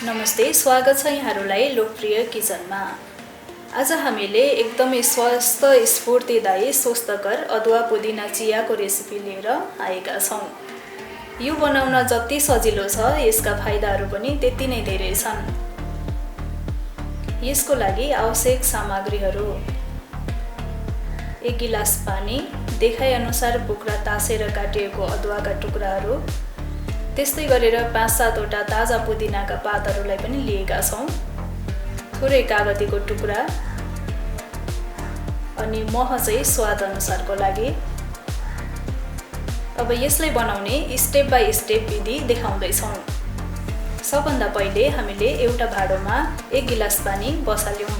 नमस्ते, स्वागत छ यहाँहरूलाई लोकप्रिय किचनमा। आज हामीले एकदमै स्वस्थ, स्फूर्तिदायी, स्वस्थकर अदुवा पुदिना चियाको रेसिपी लिएर आएका छौँ। यो बनाउन जति सजिलो छ, यसका फाइदाहरू पनि त्यति नै धेरै छन्। यसको लागि आवश्यक सामग्रीहरू: 1 गिलास पानी, देखाइ अनुसार बुक्रा तासेर काटिएको अदुवाका टुक्राहरू, त्यस्तै गरेर 5-7 वटा ताजा पुदिनाका पातहरूलाई पनि लिएका छौँ, थोरै कागतीको टुक्रा अनि मह चाहिँ स्वाद अनुसारको लागि। अब यसलाई बनाउने स्टेप बाइ स्टेप विधि देखाउँदैछौँ। सबभन्दा पहिले हामीले एउटा भाँडोमा 1 गिलास पानी बसाल्यौँ।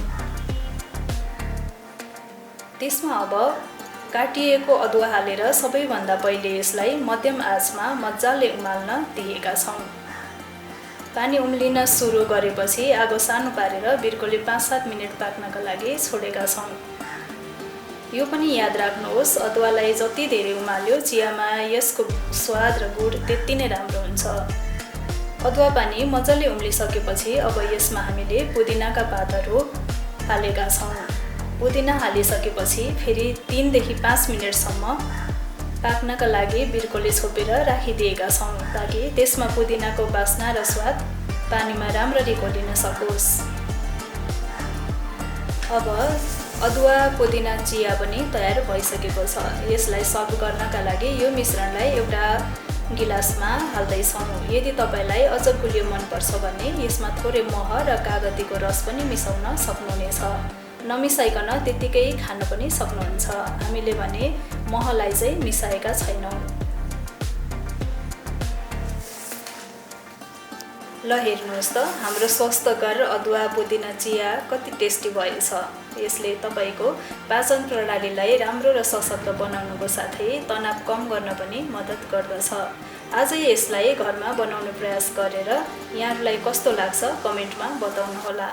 त्यसमा अब काटिएको अदुवा हालेर सबैभन्दा पहिले यसलाई मध्यम आँचमा मजाले उमाल्न दिएका छौँ। पानी उम्लिन सुरु गरेपछि आगो सानो पारेर बिर्कोले 5-7 मिनेट पाक्नका लागि छोडेका छौँ। यो पनि याद राख्नुहोस्, अदुवालाई जति धेरै उमाल्यो चियामा यसको स्वाद र गुण त्यति नै राम्रो हुन्छ। अदुवा पानी मजाले उम्लिसकेपछि अब यसमा हामीले पुदिनाका पातहरू हालेका छौँ। पुदिना हालिसकेपछि फेरि 3 देखि 5 मिनेटसम्म पाक्नका लागि बिर्कोले छोपेर राखिदिएका छौँ, ताकि त्यसमा पुदिनाको बास्ना र स्वाद पानीमा राम्ररी घोलिन सकोस्। अब अदुवा पुदिना चिया पनि तयार भइसकेको छ। यसलाई सर्भ गर्नका लागि यो मिश्रणलाई एउटा गिलासमा हाल्दैछौँ। यदि तपाईँलाई अझ गुलियो मनपर्छ भने यसमा थोरै मह र कागतीको रस पनि मिसाउन सक्नुहुनेछ। नमिसाइकन त्यत्तिकै खान पनि सक्नुहुन्छ। हामीले भने महलाई चाहिँ मिसाएका छैनौँ। ल हेर्नुहोस् त, हाम्रो स्वस्थकर अदुवा पुदिना चिया कति टेस्टी भएछ। यसले तपाईँको पाचन प्रणालीलाई राम्रो र सशक्त बनाउनुको साथै तनाव कम गर्न पनि मद्दत गर्दछ। आजै यसलाई घरमा बनाउने प्रयास गरेर यहाँहरूलाई कस्तो लाग्छ कमेन्टमा बताउनुहोला।